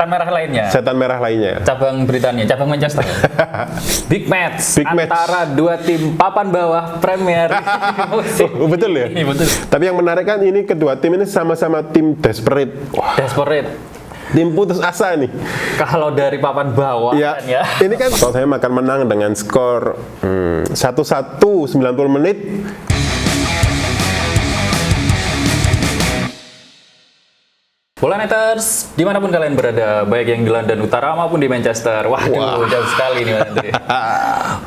setan merah lainnya. Setan merah lainnya. Cabang Britania, cabang Manchester. Big match antara dua tim papan bawah Premier musim. Betul ya? Betul. Tapi yang menarik kan ini kedua tim ini sama-sama tim desperate. Wah. Desperate. Tim putus asa nih. Kalau dari papan bawah ya, kan ya. Ini kan Tottenham akan menang dengan skor 1-1 90 menit. Bola Neters, dimanapun kalian berada, baik yang di London Utara maupun di Manchester. Waduh, jauh sekali nih Mas Andre.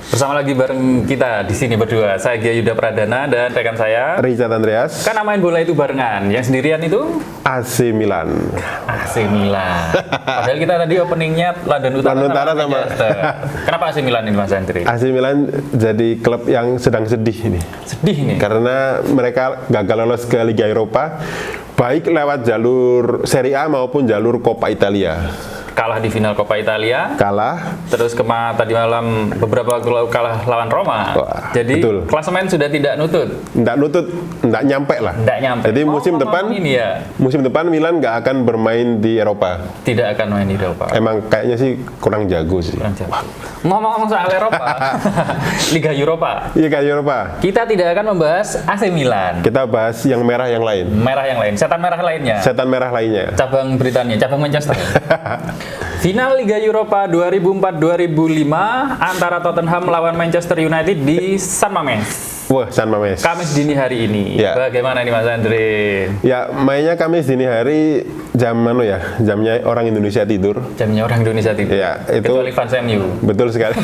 Bersama lagi bareng kita di sini berdua. Saya Gia Yuda Pradana dan rekan saya Richard Andreas. Karena main bola itu barengan. Yang sendirian itu AC Milan. AC Milan. Padahal kita tadi openingnya London Utara, London Utara sama Manchester. Kenapa AC Milan ini Mas Andre? AC Milan jadi klub yang sedang sedih ini. Sedih nih. Karena mereka gagal lolos ke Liga Eropa, baik lewat jalur Serie A maupun jalur Coppa Italia. Kalah di final Coppa Italia. Kalah. Terus tadi malam beberapa gol kalah lawan Roma. Wah, jadi betul. klasemen sudah tidak nutut. Nggak nyampe lah. Nggak nyampe. Jadi musim depan Milan nggak akan bermain di Eropa. Tidak akan main di Eropa. Emang kayaknya sih kurang jago sih. Ngomong-ngomong soal Eropa, Liga Eropa. Liga Eropa. Kita tidak akan membahas AC Milan. Kita bahas yang merah yang lain. Merah yang lain. Setan merah lainnya. Setan merah lainnya. Cabang Britania, cabang Manchester. Final Liga Eropa 2004-2005 antara Tottenham melawan Manchester United di San Mamés. Wah, San Mamés. Kamis dini hari ini. Ya. Bagaimana nih Mas Andre? Ya, mainnya Kamis dini hari jamnya orang Indonesia tidur. Jamnya orang Indonesia tidur. Ya, itu kecuali fans MU. Betul sekali.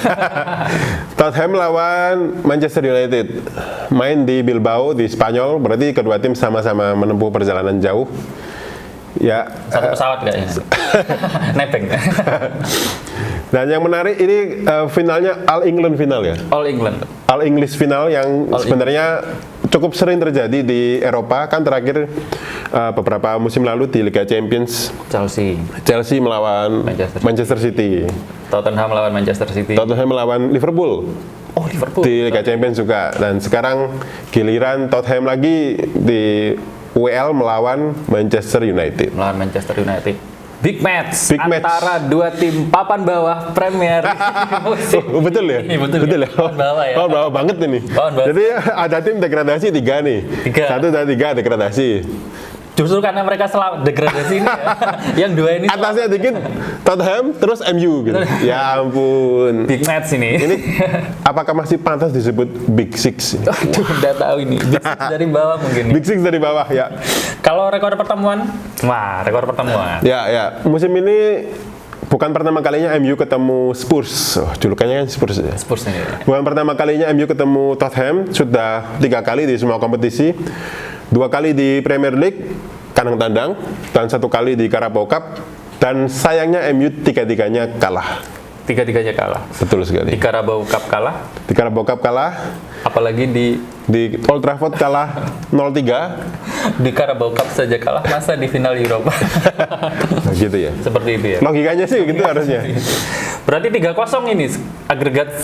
Tottenham lawan Manchester United. Main di Bilbao di Spanyol, berarti kedua tim sama-sama menempuh perjalanan jauh. Ya, satu pesawat kayaknya. Nebeng. Dan yang menarik ini finalnya All England final ya. All England. All English final yang sebenarnya cukup sering terjadi di Eropa, kan terakhir beberapa musim lalu di Liga Champions Chelsea melawan Manchester City. Tottenham melawan Manchester City. Tottenham melawan Liverpool. Oh, Liverpool. Di Liga Champions juga. Dan sekarang giliran Tottenham lagi di WL melawan Manchester United. Big match antara dua tim papan bawah Premier musim. Betul ya? Betul ya? Papan bawah ya. Papan bawah banget ini. Jadi ada tim degradasi 3 nih. 1 dan 3 degradasi. Justru karena mereka selalu degradasi ini ya. Yang dua ini atasnya dikit Tottenham terus MU gitu. Ya ampun. Big match ini. Ini apakah masih pantas disebut Big Six? Aduh, udah tahu ini. Big Six dari bawah mungkin. Big Six dari bawah ya. Kalau rekor pertemuan. Ya. Musim ini bukan pertama kalinya MU ketemu Spurs. Julukannya kan Spurs ya. Spurs ini. Bukan pertama kalinya MU ketemu Tottenham, sudah 3 kali di semua kompetisi. 2 kali di Premier League kandang tandang dan 1 kali di Carabao Cup, dan sayangnya MU tiga-tiganya kalah. Betul sekali. Di Carabao Cup kalah. Apalagi di Old Trafford kalah 0-3. Di Carabao Cup saja kalah, masa di final Eropa. Nah, gitu ya. Seperti itu ya. Logikanya sih gitu harusnya. Berarti 3-0 ini agregat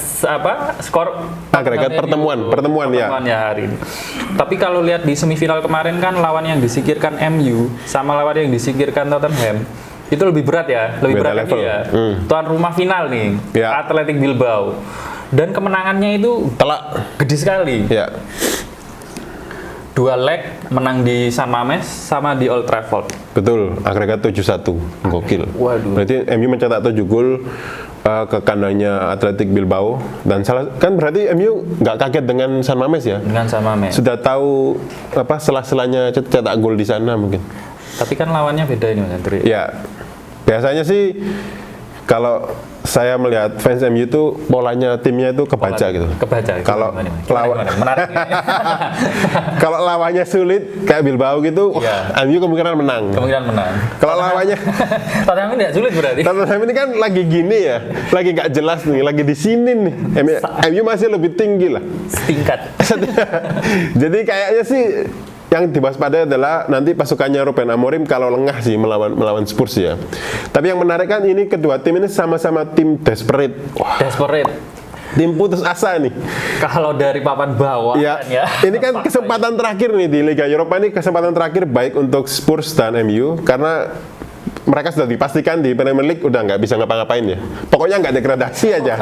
skor agregat pertemuan ya hari ini. Tapi kalau lihat di semifinal kemarin kan lawan yang disingkirkan MU sama lawan yang disingkirkan Tottenham itu lebih berat ya, lebih berat lagi ya. Tuan rumah final nih, ya. Athletic Bilbao. Dan kemenangannya itu telak gede sekali. Ya. 2 leg menang di San Mamés sama di Old Trafford. Betul, agregat 7-1. Gokil. Waduh. Berarti MU mencetak 7 gol ke kandangnya Athletic Bilbao, dan kan berarti MU nggak kaget dengan San Mamés ya? Dengan San Mamés. Sudah tahu selah-selahnya cetak gol di sana mungkin. Tapi kan lawannya beda ini Mas Andri. Ya. Biasanya sih kalau saya melihat fans MU itu polanya timnya itu kebaca gitu. Kalau kalau lawannya sulit kayak Bilbao gitu, MU kemungkinan menang. Kalau lawannya Tottenham ini tidak sulit berarti. Tottenham ini kan lagi gini ya, lagi nggak jelas nih, lagi di sini nih. MU masih lebih tinggi lah. Setingkat. Jadi kayaknya sih yang diwaspadai adalah nanti pasukannya Ruben Amorim kalau lengah sih melawan Spurs ya. Tapi yang menarik kan ini kedua tim ini sama-sama tim desperate. Desperate. Tim putus asa nih. Kalau dari papan bawah ya, kan ya. Ini kan kesempatan terakhir nih di Liga Eropa, ini kesempatan terakhir baik untuk Spurs dan MU, karena mereka sudah dipastikan di Premier League udah nggak bisa ngapa-ngapain ya. Pokoknya nggak degradasi aja.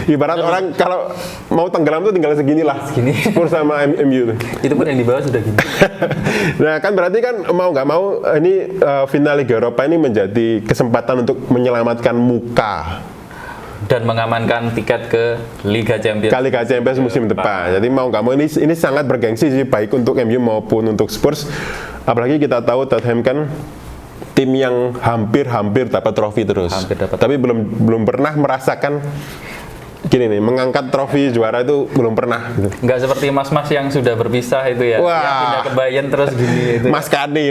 Ibarat orang kalau mau tenggelam tuh tinggal segini lah. Spurs sama MU. Itu pun yang di bawah sudah gini. Nah kan berarti kan mau nggak mau ini final Liga Eropa ini menjadi kesempatan untuk menyelamatkan muka dan mengamankan tiket ke Liga Champions musim depan. Jadi mau nggak mau ini sangat bergengsi sih, baik untuk MU maupun untuk Spurs. Apalagi kita tahu Tottenham kan tim yang hampir dapat trofi terus. Tapi belum pernah merasakan gini nih, mengangkat trofi juara itu belum pernah gitu. Nggak seperti mas-mas yang sudah berpisah itu ya. Wah. Yang pindah ke Bayern terus gini itu. Mas Kani.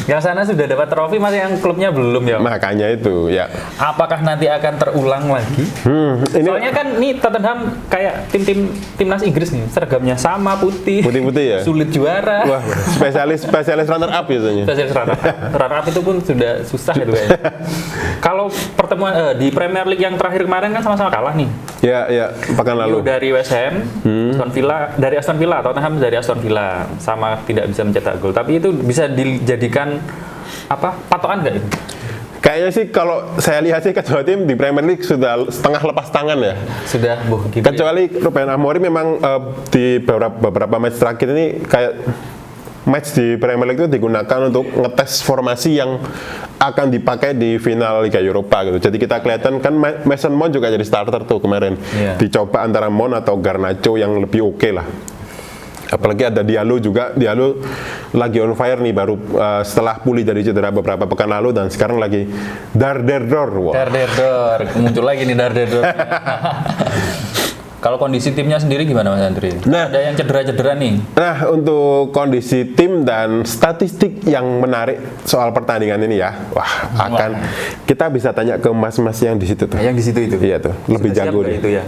Yang sana sudah dapat trofi, masih yang klubnya belum ya. Makanya itu ya. Apakah nanti akan terulang lagi? Soalnya kan nih Tottenham kayak timnas Inggris nih, seragamnya sama putih ya. Sulit juara. Wah, spesialis runner up biasanya. Spesialis runner up itu pun sudah susah itu kayaknya. Kalau pertemuan di Premier League yang terakhir kemarin kan sama-sama kalah nih. Ya, pekan lalu. Dari West Ham, Aston Villa, Tottenham dari Aston Villa, sama tidak bisa mencetak gol. Tapi itu bisa dijadikan patokan nggak itu? Kayaknya sih kalau saya lihat sih kedua tim di Premier League sudah setengah lepas tangan ya. Sudah gitu. Kecuali Ruben Amorim memang di beberapa match terakhir ini kayak match di Premier League itu digunakan untuk ngetes formasi yang akan dipakai di final Liga Eropa gitu. Jadi kita kelihatan kan Mason Mount juga jadi starter tuh kemarin. Dicoba antara Mount atau Garnacho yang lebih oke lah. Apalagi ada Diallo lagi on fire nih baru setelah pulih dari cedera beberapa pekan lalu dan sekarang lagi Darderdor. Muncul lagi nih Darderdor. Kalau kondisi timnya sendiri gimana Mas Andri? Nah, ada yang cedera-cedera nih. Nah, untuk kondisi tim dan statistik yang menarik soal pertandingan ini ya, kita bisa tanya ke mas-mas yang di situ tuh. Yang di situ itu. Iya tuh, lebih jago deh. Itu ya.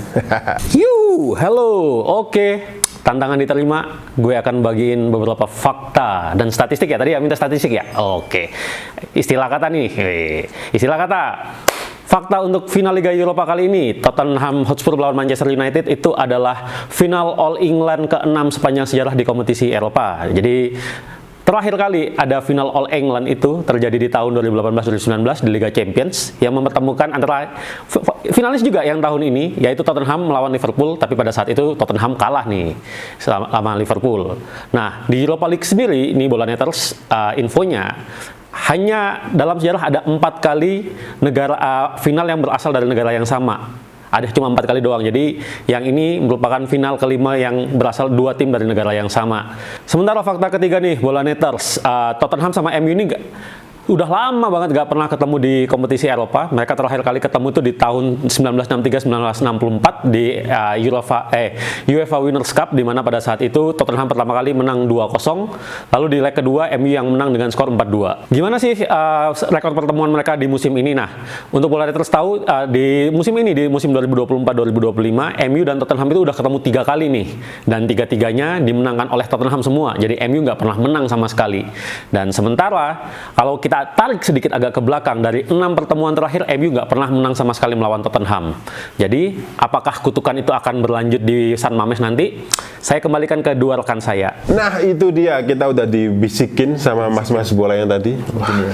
Halo, oke. Tantangan diterima, gue akan bagiin beberapa fakta dan statistik ya. Tadi ya minta statistik ya? Oke. Istilah kata nih. Istilah kata. Fakta untuk final Liga Eropa kali ini, Tottenham Hotspur melawan Manchester United itu adalah final All England ke-6 sepanjang sejarah di kompetisi Eropa. Jadi terakhir kali ada final All England itu terjadi di tahun 2018-2019 di Liga Champions yang mempertemukan antara finalis juga yang tahun ini, yaitu Tottenham melawan Liverpool, tapi pada saat itu Tottenham kalah nih sama Liverpool. Nah, di Europa League sendiri, ini bola netters, infonya hanya dalam sejarah ada 4 kali final yang berasal dari negara yang sama. Ada cuma 4 kali doang. Jadi yang ini merupakan final kelima yang berasal 2 tim dari negara yang sama. Sementara fakta ketiga nih, bola netters, Tottenham sama MU ini udah lama banget gak pernah ketemu di kompetisi Eropa. Mereka terakhir kali ketemu itu di tahun 1963-1964 di UEFA Winners' Cup, di mana pada saat itu Tottenham pertama kali menang 2-0, lalu di leg kedua MU yang menang dengan skor 4-2. Gimana sih rekor pertemuan mereka di musim ini? Nah, untuk bola netters tahu di musim ini, di musim 2024-2025, MU dan Tottenham itu udah ketemu 3 kali nih, dan 3-3-nya dimenangkan oleh Tottenham semua. Jadi MU nggak pernah menang sama sekali. Dan sementara kalau kita tarik sedikit agak ke belakang, dari 6 pertemuan terakhir MU nggak pernah menang sama sekali melawan Tottenham. Jadi apakah kutukan itu akan berlanjut di San Mamés nanti? Saya kembalikan ke dua rekan saya. Nah itu dia, kita udah dibisikin sama mas-mas bola yang tadi.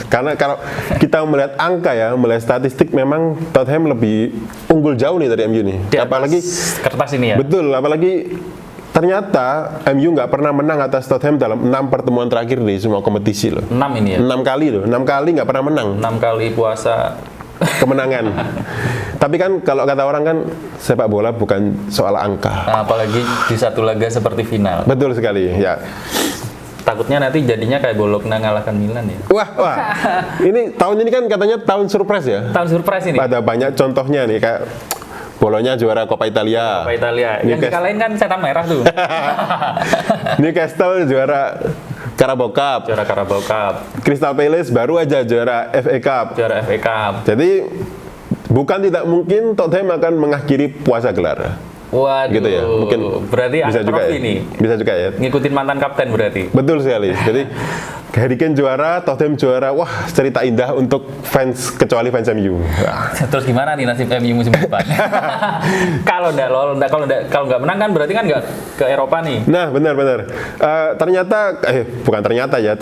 Karena kalau kita melihat angka ya, melihat statistik, memang Tottenham lebih unggul jauh nih dari MU nih. Apalagi kertas ini ya. Betul, apalagi ternyata MU nggak pernah menang atas Tottenham dalam 6 pertemuan terakhir di semua kompetisi loh. 6 ini ya? 6 kali loh, 6 kali nggak pernah menang. 6 kali puasa kemenangan. Tapi kan kalau kata orang kan sepak bola bukan soal angka. Nah, apalagi di satu laga seperti final. Betul sekali, ya. Takutnya nanti jadinya kayak Bologna ngalahkan Milan ya. Wah. Ini tahun ini kan katanya tahun surprise ya. Tahun surprise ini. Ada banyak contohnya nih, kayak Bolonya juara Coppa Italia. Coppa Italia. Yang dikalahin kan setan merah tuh. Newcastle juara Carabao Cup. Juara Carabao Cup. Crystal Palace baru aja juara FA Cup. Juara FA Cup. Jadi bukan tidak mungkin Tottenham akan mengakhiri puasa gelar. Waduh, gitu ya, mungkin berarti bisa juga ya. ini. Bisa juga ya. Ngikutin mantan kapten berarti. Betul sekali. Jadi Harry Kane juara, Tottenham juara. Wah, cerita indah untuk fans kecuali fans MU. Terus gimana nih nasib MU musim depan? Kalau nggak menang kan berarti kan nggak ke Eropa nih. Nah, benar. Bukan ternyata ya.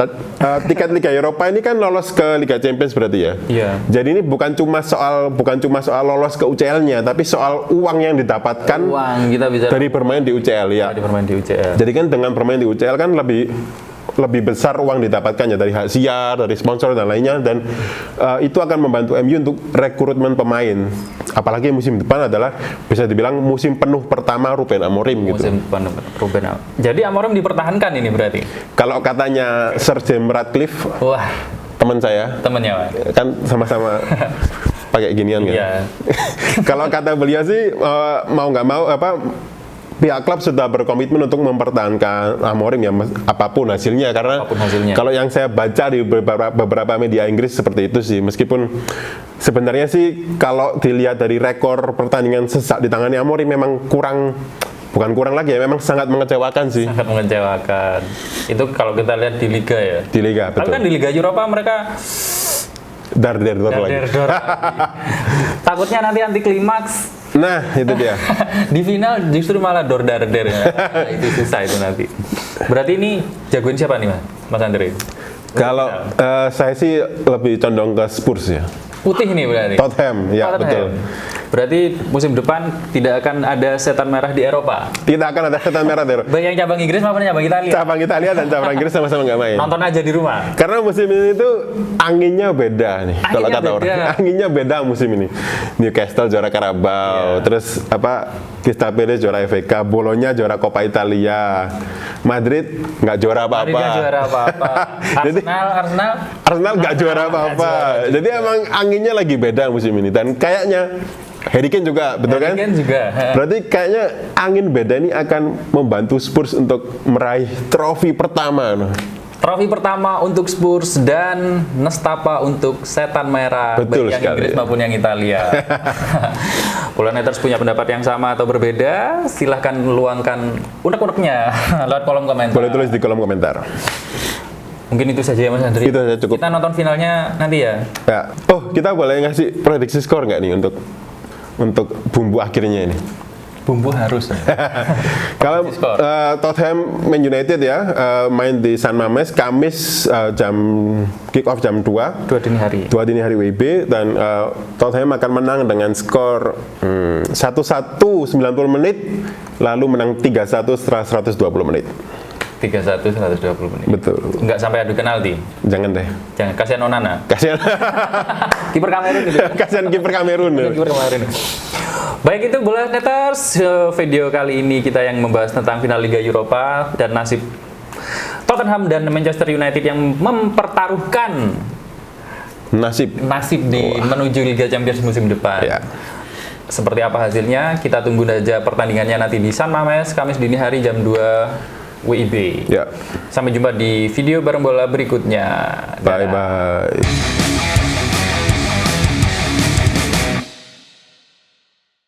Tiket Liga Eropa ini kan lolos ke Liga Champions berarti ya. Iya. Jadi ini bukan cuma soal lolos ke UCL-nya, tapi soal uang yang didapatkan Kita bisa dari bermain di UCL ya. Dari bermain di UCL. Jadi kan dengan bermain di UCL kan lebih besar uang didapatkannya dari hak siar, dari sponsor dan lainnya, dan itu akan membantu MU untuk rekrutmen pemain. Apalagi musim depan adalah bisa dibilang musim penuh pertama Ruben Amorim gitu. Musim depan Ruben Amorim. Jadi Amorim dipertahankan ini berarti. Kalau katanya Sir Jim Ratcliffe, Wah, teman saya, temennya Pak. kan sama-sama pakai ginian kan. Iya. Kalau kata beliau sih mau nggak mau pihak klub sudah berkomitmen untuk mempertahankan Amorim ya apapun hasilnya, karena kalau yang saya baca di beberapa media Inggris seperti itu sih, meskipun sebenarnya sih kalau dilihat dari rekor pertandingan sesak di tangannya Amorim memang bukan kurang lagi ya, memang sangat mengecewakan sih. Sangat mengecewakan. Itu kalau kita lihat di Liga ya. Di Liga, betul. Tapi kan di Liga Eropa mereka dar-der lagi. Takutnya nanti anti klimaks. Nah, itu dia. Di final justru malah dor-dar-der. Itu susah itu nanti. Berarti ini jagoin siapa nih Mas Andre? Kalau saya sih lebih condong ke Spurs ya. Putih nih berarti. Tottenham, ya betul. Berarti musim depan tidak akan ada setan merah di Eropa. Tidak akan ada setan merah di Eropa. Baik yang cabang Inggris maupun cabang Italia. Cabang Italia dan cabang Inggris sama-sama nggak main. Nonton aja di rumah. Karena musim ini tuh anginnya beda nih. Kalau kata orang, anginnya beda musim ini. Newcastle juara Carabao, terus Crystal Palace juara FA Cup, Bologna juara Coppa Italia, Madrid nggak juara apa-apa. Arsenal nggak juara apa-apa. Jadi emang anginnya lagi beda musim ini, dan kayaknya Harry Kane juga, betul kan? Harry Kane juga. Berarti kayaknya angin beda ini akan membantu Spurs untuk meraih trofi pertama. Trofi pertama untuk Spurs dan nestapa untuk setan merah. Betul baik yang Inggris maupun yang Italia. Planeters punya pendapat yang sama atau berbeda? Silahkan luangkan unek-uneknya lewat kolom komentar. Boleh tulis di kolom komentar. Mungkin itu saja ya Mas Andri. Itu saja cukup. Kita nonton finalnya nanti ya. Ya. Oh, kita boleh ngasih prediksi skor nggak nih untuk bumbu akhirnya ini? Bumbu harus. Kalau Tottenham Man United ya main di San Mamés Kamis kick off jam 2 dini hari WIB, dan Tottenham akan menang dengan skor 1-1 90 menit, lalu menang 3-1 setelah 120 menit. 3-1 120 menit. Betul. Nggak sampai adu penalti. Jangan deh. Jangan, kasihan Onana. Kasihan. Kiper Kamerun itu. Kasihan kiper Kamerun. Kiper Kamerun. Baik, itu Planeters, video kali ini kita yang membahas tentang final Liga Eropa dan nasib Tottenham dan Manchester United yang mempertaruhkan nasib di menuju Liga Champions musim depan. Ya. Seperti apa hasilnya? Kita tunggu saja pertandingannya nanti di San Mamés Kamis dini hari jam 2 WIB. Ya. Sampai jumpa di video bareng bola berikutnya. Bye bye.